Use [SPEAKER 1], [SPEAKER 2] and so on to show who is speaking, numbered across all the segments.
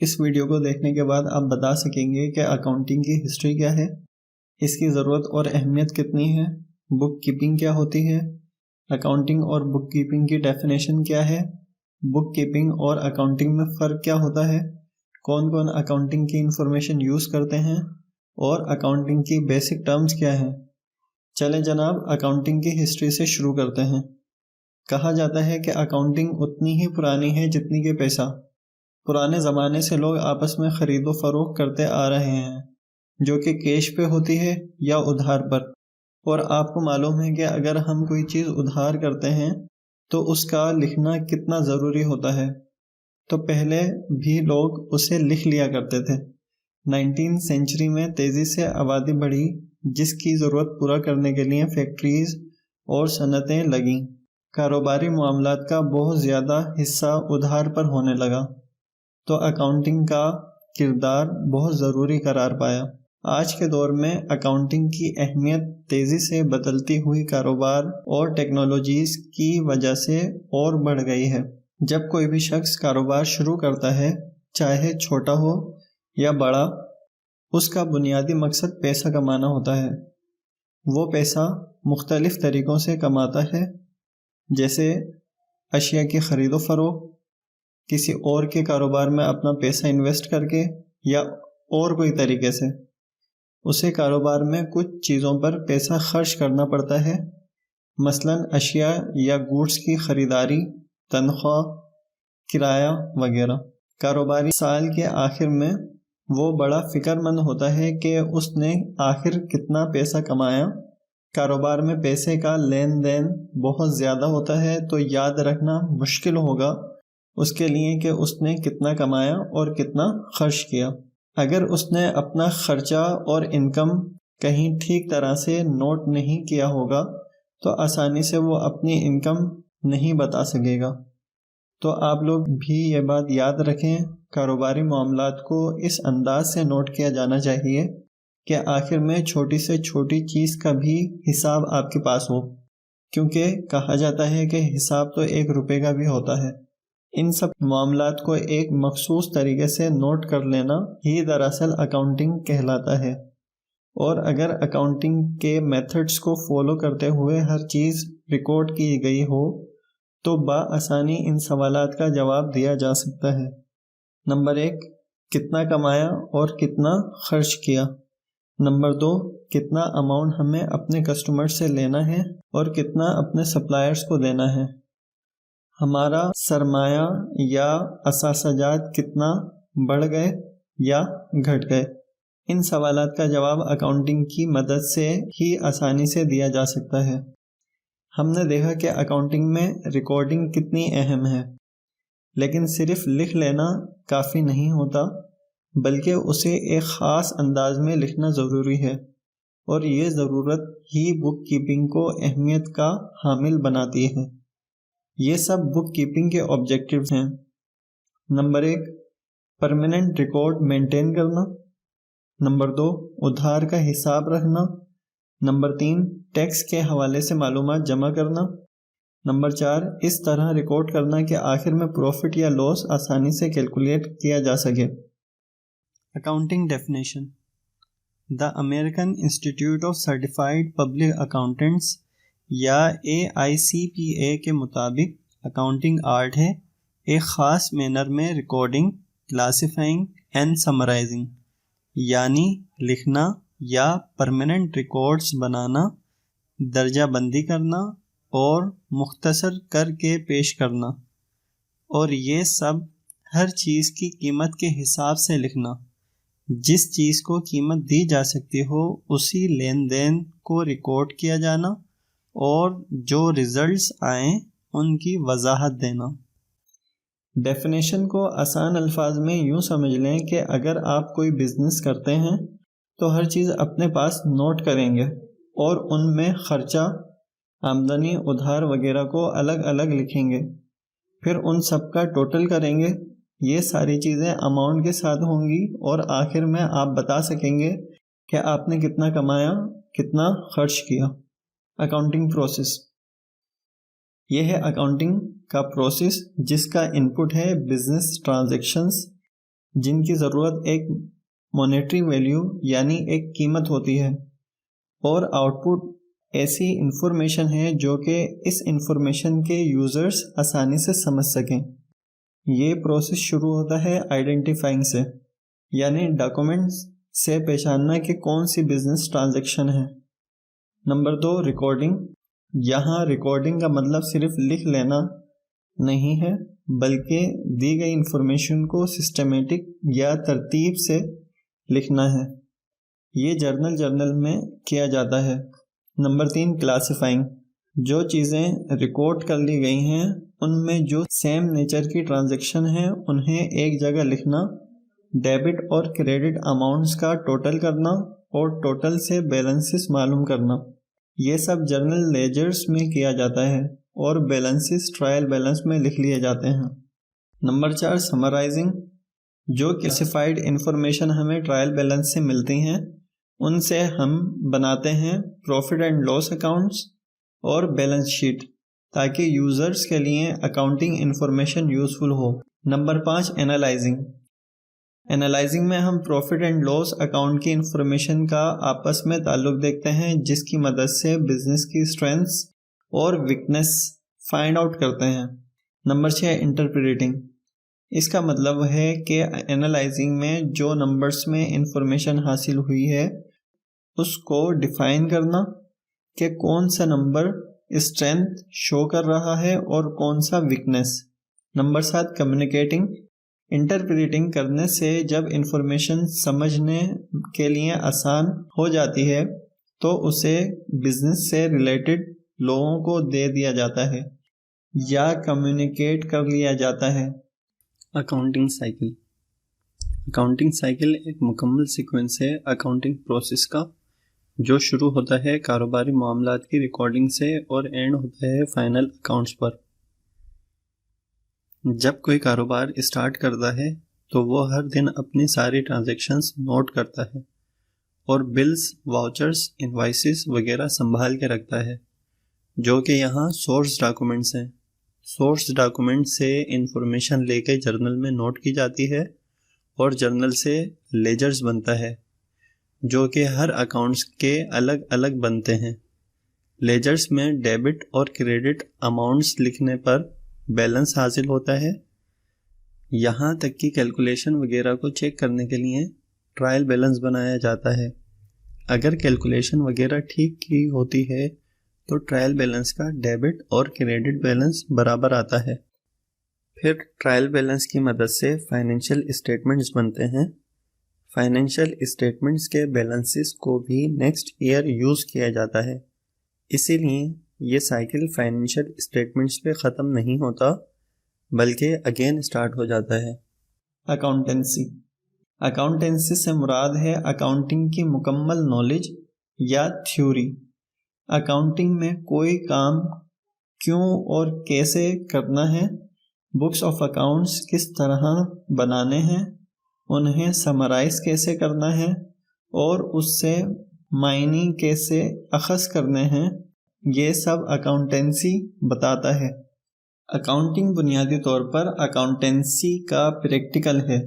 [SPEAKER 1] اس video کو دیکھنے کے بعد آپ بتا سکیں گے کہ اکاؤنٹنگ کی ہسٹری کیا ہے، اس کی ضرورت اور اہمیت کتنی ہے، بک کیپنگ کیا ہوتی ہے، اکاؤنٹنگ اور بک کیپنگ کی ڈیفینیشن کیا ہے، بک کیپنگ اور اکاؤنٹنگ میں فرق کیا ہوتا ہے، کون کون اکاؤنٹنگ کی انفارمیشن یوز کرتے ہیں اور اکاؤنٹنگ کی بیسک ٹرمز کیا ہیں۔ چلیں جناب اکاؤنٹنگ کی ہسٹری سے شروع کرتے ہیں۔ کہا جاتا ہے کہ اکاؤنٹنگ اتنی ہی پرانی ہے جتنی کہ پیسہ۔ پرانے زمانے سے لوگ آپس میں خرید و فروخت کرتے آ رہے ہیں، جو کہ کیش پہ ہوتی ہے یا ادھار پر۔ اور آپ کو معلوم ہے کہ اگر ہم کوئی چیز ادھار کرتے ہیں تو اس کا لکھنا کتنا ضروری ہوتا ہے، تو پہلے بھی لوگ اسے لکھ لیا کرتے تھے۔ 19 سینچری میں تیزی سے آبادی بڑھی، جس کی ضرورت پورا کرنے کے لیے فیکٹریز اور صنعتیں لگیں۔ کاروباری معاملات کا بہت زیادہ حصہ ادھار پر ہونے لگا، تو اکاؤنٹنگ کا کردار بہت ضروری قرار پایا۔ آج کے دور میں اکاؤنٹنگ کی اہمیت تیزی سے بدلتی ہوئی کاروبار اور ٹیکنالوجیز کی وجہ سے اور بڑھ گئی ہے۔ جب کوئی بھی شخص کاروبار شروع کرتا ہے، چاہے چھوٹا ہو یا بڑا، اس کا بنیادی مقصد پیسہ کمانا ہوتا ہے۔ وہ پیسہ مختلف طریقوں سے کماتا ہے، جیسے اشیاء کی خرید و فروخت، کسی اور کے کاروبار میں اپنا پیسہ انویسٹ کر کے، یا اور کوئی طریقے سے۔ اسے کاروبار میں کچھ چیزوں پر پیسہ خرچ کرنا پڑتا ہے، مثلا اشیاء یا گوڈز کی خریداری، تنخواہ، کرایہ وغیرہ۔ کاروباری سال کے آخر میں وہ بڑا فکر مند ہوتا ہے کہ اس نے آخر کتنا پیسہ کمایا۔ کاروبار میں پیسے کا لین دین بہت زیادہ ہوتا ہے، تو یاد رکھنا مشکل ہوگا اس کے لیے کہ اس نے کتنا کمایا اور کتنا خرچ کیا۔ اگر اس نے اپنا خرچہ اور انکم کہیں ٹھیک طرح سے نوٹ نہیں کیا ہوگا تو آسانی سے وہ اپنی انکم نہیں بتا سکے گا۔ تو آپ لوگ بھی یہ بات یاد رکھیں، کاروباری معاملات کو اس انداز سے نوٹ کیا جانا چاہیے کہ آخر میں چھوٹی سے چھوٹی چیز کا بھی حساب آپ کے پاس ہو، کیونکہ کہا جاتا ہے کہ حساب تو 1 روپے کا بھی ہوتا ہے۔ ان سب معاملات کو ایک مخصوص طریقے سے نوٹ کر لینا ہی دراصل اکاؤنٹنگ کہلاتا ہے، اور اگر اکاؤنٹنگ کے میتھڈز کو فالو کرتے ہوئے ہر چیز ریکارڈ کی گئی ہو تو بآسانی ان سوالات کا جواب دیا جا سکتا ہے۔ نمبر 1، کتنا کمایا اور کتنا خرچ کیا۔ نمبر 2، کتنا اماؤنٹ ہمیں اپنے کسٹمر سے لینا ہے اور کتنا اپنے سپلائرز کو دینا ہے۔ ہمارا سرمایہ یا اثاثجات کتنا بڑھ گئے یا گھٹ گئے۔ ان سوالات کا جواب اکاؤنٹنگ کی مدد سے ہی آسانی سے دیا جا سکتا ہے۔ ہم نے دیکھا کہ اکاؤنٹنگ میں ریکارڈنگ کتنی اہم ہے، لیکن صرف لکھ لینا کافی نہیں ہوتا، بلکہ اسے ایک خاص انداز میں لکھنا ضروری ہے، اور یہ ضرورت ہی بک کیپنگ کو اہمیت کا حامل بناتی ہے۔ یہ سب بک کیپنگ کے آبجیکٹیوز ہیں۔ نمبر 1، پرماننٹ ریکارڈ مینٹین کرنا۔ نمبر 2، ادھار کا حساب رکھنا۔ نمبر 3، ٹیکس کے حوالے سے معلومات جمع کرنا۔ نمبر 4، اس طرح ریکارڈ کرنا کہ آخر میں پروفٹ یا لاس آسانی سے کیلکولیٹ کیا جا سکے۔ Accounting definition. The American institute of certified public accountants یا AICPA کے مطابق اکاؤنٹنگ آرٹ ہے ایک خاص مینر میں ریکارڈنگ، کلاسیفائنگ اینڈ سمرائزنگ، یعنی لکھنا یا پرماننٹ ریکارڈز بنانا، درجہ بندی کرنا اور مختصر کر کے پیش کرنا، اور یہ سب ہر چیز کی قیمت کے حساب سے لکھنا۔ جس چیز کو قیمت دی جا سکتی ہو اسی لین دین کو ریکارڈ کیا جانا، اور جو ریزلٹس آئیں ان کی وضاحت دینا۔ ڈیفینیشن کو آسان الفاظ میں یوں سمجھ لیں کہ اگر آپ کوئی بزنس کرتے ہیں تو ہر چیز اپنے پاس نوٹ کریں گے، اور ان میں خرچہ، آمدنی، ادھار وغیرہ کو الگ الگ لکھیں گے، پھر ان سب کا ٹوٹل کریں گے۔ یہ ساری چیزیں اماؤنٹ کے ساتھ ہوں گی، اور آخر میں آپ بتا سکیں گے کہ آپ نے کتنا کمایا، کتنا خرچ کیا۔ Accounting process. یہ ہے اکاؤنٹنگ کا پروسیس جس کا انپٹ ہے بزنس ٹرانزیکشنز، جن کی ضرورت ایک مونیٹری ویلیو یعنی ایک قیمت ہوتی ہے، اور آؤٹ پٹ ایسی انفارمیشن ہے جو کہ اس انفارمیشن کے یوزرز آسانی سے سمجھ سکیں۔ یہ پروسیس شروع ہوتا ہے آئیڈینٹیفائنگ سے، یعنی ڈاکومنٹس سے پہچاننا کہ کون سی بزنس ٹرانزیکشن ہے۔ Number 2، recording. یہاں ریکارڈنگ کا مطلب صرف لکھ لینا نہیں ہے، بلکہ دی گئی انفارمیشن کو سسٹمیٹک یا ترتیب سے لکھنا ہے۔ یہ جرنل میں کیا جاتا ہے۔ Number 3، classifying. جو چیزیں ریکارڈ کر لی گئی ہیں ان میں جو سیم نیچر کی ٹرانزیکشن ہیں انہیں ایک جگہ لکھنا، ڈیبٹ اور کریڈٹ اماؤنٹس کا ٹوٹل کرنا اور ٹوٹل سے بیلنسز معلوم کرنا، یہ سب جرنل لیجرز میں کیا جاتا ہے اور بیلنسز ٹرائل بیلنس میں لکھ لیے جاتے ہیں۔ Number 4، summarising. جو کلاسیفائڈ انفارمیشن ہمیں ٹرائل بیلنس سے ملتی ہیں ان سے ہم بناتے ہیں پروفٹ اینڈ لاس اکاؤنٹس اور بیلنس شیٹ تاکہ یوزرز کے لیے اکاؤنٹنگ انفارمیشن یوزفل ہو۔ Number 5، analysing. اینالائزنگ میں ہم پروفٹ اینڈ لاس اکاؤنٹ کی انفارمیشن کا آپس میں تعلق دیکھتے ہیں، جس کی مدد سے بزنس کی اسٹرینث اور ویکنس فائنڈ آؤٹ کرتے ہیں۔ Number 6، interpreting. اس کا مطلب ہے کہ اینالائزنگ میں جو نمبرز میں انفارمیشن حاصل ہوئی ہے اس کو ڈیفائن کرنا کہ کون سا نمبر اسٹرینتھ شو کر رہا ہے اور کون سا ویکنس۔ Number 7، communicating. انٹرپریٹنگ کرنے سے جب انفارمیشن سمجھنے کے لیے آسان ہو جاتی ہے تو اسے بزنس سے ریلیٹڈ لوگوں کو دے دیا جاتا ہے یا کمیونیکیٹ کر لیا جاتا ہے۔
[SPEAKER 2] Accounting cycle. اکاؤنٹنگ سائیکل ایک مکمل سیکوینس ہے اکاؤنٹنگ پروسیس کا، جو شروع ہوتا ہے کاروباری معاملات کی ریکارڈنگ سے اور اینڈ ہوتا ہے فائنل اکاؤنٹس پر۔ جب کوئی کاروبار اسٹارٹ کرتا ہے تو وہ ہر دن اپنی ساری ٹرانزیکشنز نوٹ کرتا ہے اور بلز، واؤچرز، انوائسز وغیرہ سنبھال کے رکھتا ہے، جو کہ یہاں سورس ڈاکومنٹس ہیں۔ سورس ڈاکومنٹ سے انفارمیشن لے کے جرنل میں نوٹ کی جاتی ہے اور جرنل سے لیجرز بنتا ہے، جو کہ ہر اکاؤنٹس کے الگ الگ بنتے ہیں۔ لیجرز میں ڈیبٹ اور کریڈٹ اماؤنٹس لکھنے پر بیلنس حاصل ہوتا ہے، یہاں تک کہ کیلکولیشن وغیرہ کو چیک کرنے کے لیے ٹرائل بیلنس بنایا جاتا ہے۔ اگر کیلکولیشن وغیرہ ٹھیک کی ہوتی ہے تو ٹرائل بیلنس کا ڈیبٹ اور کریڈٹ بیلنس برابر آتا ہے۔ پھر ٹرائل بیلنس کی مدد سے فائنینشیل اسٹیٹمنٹس بنتے ہیں۔ فائنینشیل اسٹیٹمنٹس کے بیلنسز کو بھی نیکسٹ ایئر یوز کیا جاتا ہے، اسی لیے یہ سائیکل فائنینشیل اسٹیٹمنٹس پہ ختم نہیں ہوتا بلکہ اگین اسٹارٹ ہو جاتا ہے۔
[SPEAKER 1] اکاؤنٹنسی۔ اکاؤنٹنسی سے مراد ہے اکاؤنٹنگ کی مکمل نالج یا تھیوری۔ اکاؤنٹنگ میں کوئی کام کیوں اور کیسے کرنا ہے، بکس آف اکاؤنٹس کس طرح بنانے ہیں، انہیں سمرائز کیسے کرنا ہے اور اس سے معنی کیسے اخذ کرنے ہیں، یہ سب اکاؤنٹنسی بتاتا ہے۔ اکاؤنٹنگ بنیادی طور پر اکاؤنٹنسی کا پریکٹیکل ہے۔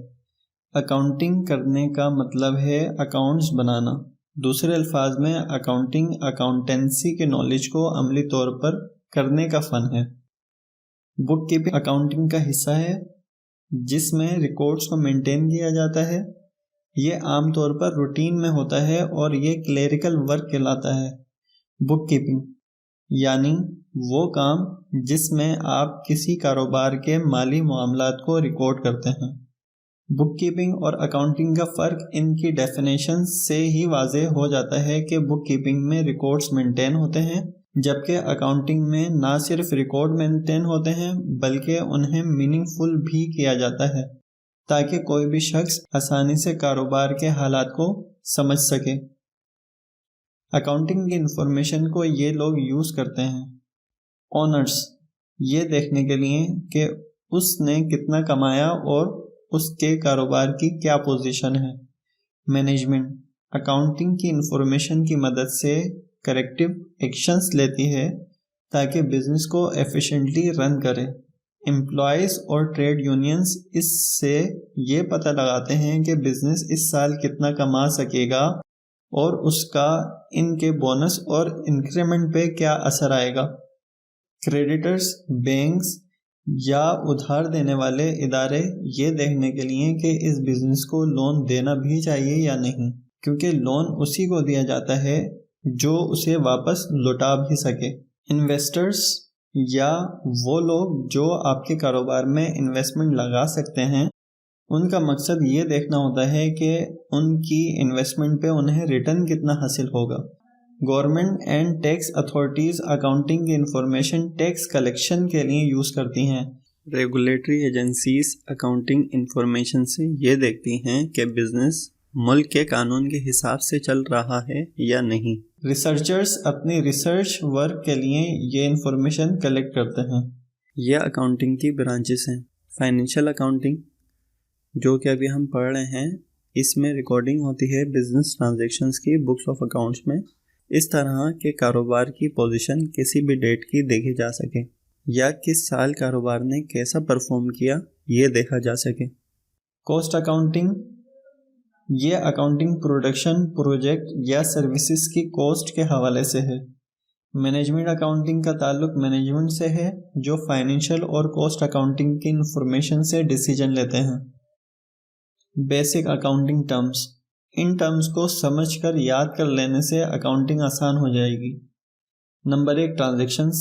[SPEAKER 1] اکاؤنٹنگ کرنے کا مطلب ہے اکاؤنٹس بنانا۔ دوسرے الفاظ میں اکاؤنٹنگ اکاؤنٹنسی کے نالج کو عملی طور پر کرنے کا فن ہے۔ بک کیپنگ اکاؤنٹنگ کا حصہ ہے جس میں ریکارڈز کو مینٹین کیا جاتا ہے۔ یہ عام طور پر روٹین میں ہوتا ہے اور یہ کلیریکل ورک کہلاتا ہے۔ بک کیپنگ یعنی وہ کام جس میں آپ کسی کاروبار کے مالی معاملات کو ریکارڈ کرتے ہیں۔ بک کیپنگ اور اکاؤنٹنگ کا فرق ان کی ڈیفینیشن سے ہی واضح ہو جاتا ہے کہ بک کیپنگ میں ریکارڈز مینٹین ہوتے ہیں، جبکہ اکاؤنٹنگ میں نہ صرف ریکارڈ مینٹین ہوتے ہیں بلکہ انہیں میننگ فل بھی کیا جاتا ہے تاکہ کوئی بھی شخص آسانی سے کاروبار کے حالات کو سمجھ سکے۔ اکاؤنٹنگ کی انفارمیشن کو یہ لوگ یوز کرتے ہیں: اونرز، یہ دیکھنے کے لیے کہ اس نے کتنا کمایا اور اس کے کاروبار کی کیا پوزیشن ہے۔ مینجمنٹ، اکاؤنٹنگ کی انفارمیشن کی مدد سے کریکٹیو ایکشنز لیتی ہے تاکہ بزنس کو ایفیشینٹلی رن کرے۔ امپلائیز اور ٹریڈ یونینز اس سے یہ پتہ لگاتے ہیں کہ بزنس اس سال کتنا کما سکے گا اور اس کا ان کے بونس اور انکریمنٹ پہ کیا اثر آئے گا۔ کریڈیٹرز، بینکس یا ادھار دینے والے ادارے یہ دیکھنے کے لیے کہ اس بزنس کو لون دینا بھی چاہیے یا نہیں، کیونکہ لون اسی کو دیا جاتا ہے جو اسے واپس لوٹا بھی سکے۔ انویسٹرز یا وہ لوگ جو آپ کے کاروبار میں انویسٹمنٹ لگا سکتے ہیں، ان کا مقصد یہ دیکھنا ہوتا ہے کہ ان کی انویسٹمنٹ پہ انہیں ریٹرن کتنا حاصل ہوگا۔ Government and tax authorities accounting کی انفارمیشن ٹیکس کلیکشن کے لیے یوز کرتی ہیں۔
[SPEAKER 2] ریگولیٹری ایجنسیز اکاؤنٹنگ انفارمیشن سے یہ دیکھتی ہیں کہ بزنس ملک کے قانون کے حساب سے چل رہا ہے یا نہیں۔
[SPEAKER 1] ریسرچرز اپنی ریسرچ ورک کے لیے یہ انفارمیشن کلیکٹ کرتے ہیں۔
[SPEAKER 2] یہ اکاؤنٹنگ کی برانچز ہیں۔ فائنینشیل اکاؤنٹنگ، جو کہ ابھی ہم پڑھ رہے ہیں، اس میں ریکارڈنگ ہوتی ہے بزنس ٹرانزیکشنز کی بکس آف اکاؤنٹس میں، اس طرح کہ کاروبار کی پوزیشن کسی بھی ڈیٹ کی دیکھی جا سکے یا کس سال کاروبار نے کیسا پرفارم کیا یہ دیکھا جا سکے۔
[SPEAKER 1] کاسٹ اکاؤنٹنگ، یہ اکاؤنٹنگ پروڈکشن، پروجیکٹ یا سروسز کی کاسٹ کے حوالے سے ہے۔ مینجمنٹ اکاؤنٹنگ کا تعلق مینجمنٹ سے ہے جو فائنینشیل اور کاسٹ اکاؤنٹنگ کی انفارمیشن سے ڈیسیجن لیتے ہیں۔ Basic accounting terms, in terms کو سمجھ کر یاد کر لینے سے اکاؤنٹنگ آسان ہو جائے گی۔ Number 1، transactions.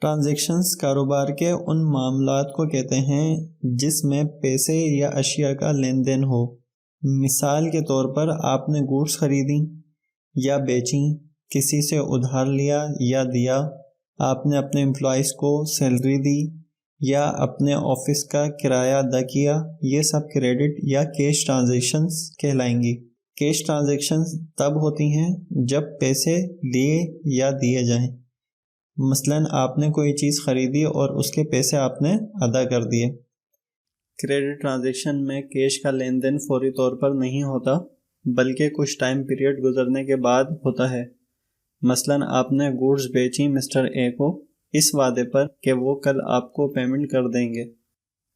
[SPEAKER 1] ٹرانزیکشنز کاروبار کے ان معاملات کو کہتے ہیں جس میں پیسے یا اشیاء کا لین دین ہو۔ مثال کے طور پر آپ نے گوڈس خریدی یا بیچیں، کسی سے ادھار لیا یا دیا، آپ نے اپنے امپلائیز کو سیلری دی یا اپنے آفس کا کرایہ ادا کیا، یہ سب کریڈٹ یا کیش ٹرانزیکشنز کہلائیں گی۔ کیش ٹرانزیکشنز تب ہوتی ہیں جب پیسے لیے یا دیے جائیں۔ مثلاً آپ نے کوئی چیز خریدی اور اس کے پیسے آپ نے ادا کر دیے۔
[SPEAKER 2] کریڈٹ ٹرانزیکشن میں کیش کا لین دین فوری طور پر نہیں ہوتا، بلکہ کچھ ٹائم پیریڈ گزرنے کے بعد ہوتا ہے۔ مثلاً آپ نے گوڈز بیچی مسٹر اے کو اس وعدے پر کہ وہ کل آپ کو پیمنٹ کر دیں گے۔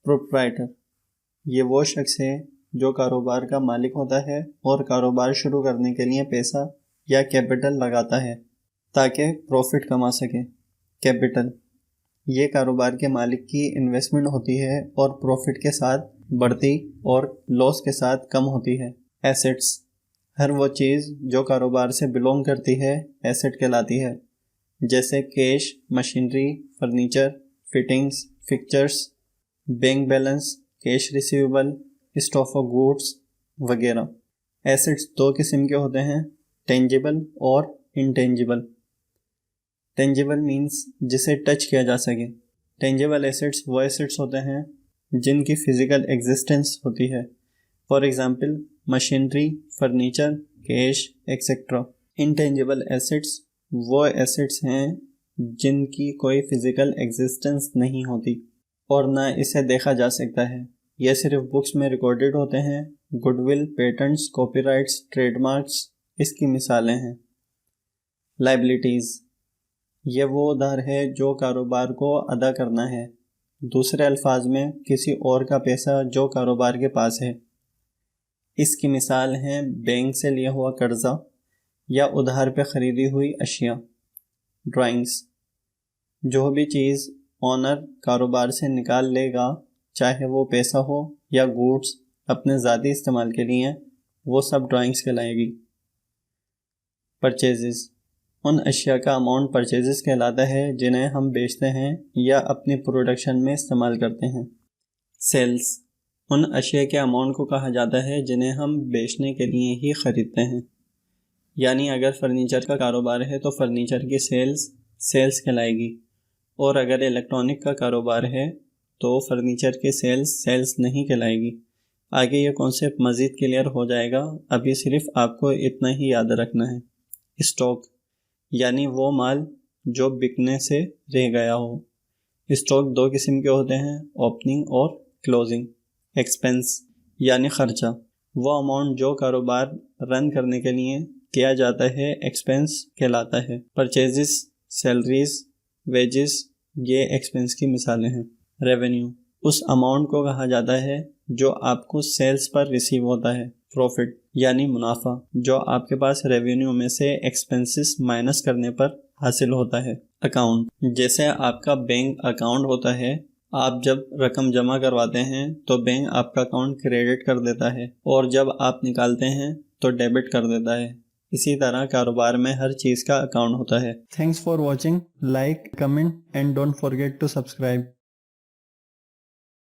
[SPEAKER 2] پروپرائٹر، یہ وہ شخص ہے جو کاروبار کا مالک ہوتا ہے اور کاروبار شروع کرنے کے لیے پیسہ یا کیپٹل لگاتا ہے تاکہ پروفٹ کما سکے۔ کیپٹل، یہ کاروبار کے مالک کی انویسٹمنٹ ہوتی ہے اور پروفٹ کے ساتھ بڑھتی اور لاس کے ساتھ کم ہوتی ہے۔ ایسٹس، ہر وہ چیز جو کاروبار سے بلونگ کرتی ہے ایسٹ کہلاتی ہے، جیسے cash, machinery, furniture, fittings, fixtures, bank balance, cash receivable, stock of goods وغیرہ۔ ایسٹس دو قسم کے ہوتے ہیں، ٹینجیبل اور انٹینجیبل۔ ٹینجیبل مینس جسے ٹچ کیا جا سکے۔ ٹینجیبل ایسٹس وہ ایسٹس ہوتے ہیں جن کی فزیکل ایگزسٹنس ہوتی ہے، for example machinery, furniture, cash etcetera. Intangible assets وہ ایسٹس ہیں جن کی کوئی فزیکل ایگزسٹنس نہیں ہوتی اور نہ اسے دیکھا جا سکتا ہے، یہ صرف بکس میں ریکارڈڈ ہوتے ہیں۔ Goodwill, patents, copyright, trademarks اس کی مثالیں ہیں۔ لائبلٹیز، یہ وہ ادھار ہے جو کاروبار کو ادا کرنا ہے، دوسرے الفاظ میں کسی اور کا پیسہ جو کاروبار کے پاس ہے۔ اس کی مثال ہیں بینک سے لیا ہوا قرضہ یا ادھار پہ خریدی ہوئی اشیاء۔ ڈرائنگز، جو بھی چیز اونر کاروبار سے نکال لے گا، چاہے وہ پیسہ ہو یا گوڈس اپنے ذاتی استعمال کے لیے، وہ سب ڈرائنگز کہلائے گی۔ پرچیزز، ان اشیاء کا اماؤنٹ پرچیزز کہلاتا ہے جنہیں ہم بیچتے ہیں یا اپنی پروڈکشن میں استعمال کرتے ہیں۔ سیلز، ان اشیاء کے اماؤنٹ کو کہا جاتا ہے جنہیں ہم بیچنے کے لیے ہی خریدتے ہیں، یعنی اگر فرنیچر کا کاروبار ہے تو فرنیچر کی سیلز کہلائے گی، اور اگر الیکٹرانک کا کاروبار ہے تو فرنیچر کی سیلز نہیں کہلائے گی۔ آگے یہ کانسیپٹ مزید کلیئر ہو جائے گا، ابھی صرف آپ کو اتنا ہی یاد رکھنا ہے۔ اسٹاک، یعنی وہ مال جو بکنے سے رہ گیا ہو۔ اسٹاک دو قسم کے ہوتے ہیں، اوپننگ اور کلوزنگ۔ ایکسپنس، یعنی خرچہ، وہ اماؤنٹ جو کاروبار رن کرنے کے لیے کیا جاتا ہے ایکسپنس کہلاتا ہے۔ پرچیزز، سیلریز، ویجز
[SPEAKER 1] یہ ایکسپنس کی مثالیں ہیں۔ ریونیو اس اماؤنٹ کو کہا جاتا ہے جو آپ کو سیلز پر ریسیو ہوتا ہے۔ پروفٹ یعنی منافع جو آپ کے پاس ریونیو میں سے ایکسپنسز مائنس کرنے پر حاصل ہوتا ہے۔ اکاؤنٹ جیسے آپ کا بینک اکاؤنٹ ہوتا ہے، آپ جب رقم جمع کرواتے ہیں تو بینک آپ کا اکاؤنٹ کریڈٹ کر دیتا ہے اور جب آپ نکالتے ہیں تو ڈیبٹ کر دیتا ہے۔ اسی طرح کاروبار میں ہر چیز کا اکاؤنٹ ہوتا ہے۔ Thanks for watching, like, comment and don't forget to subscribe.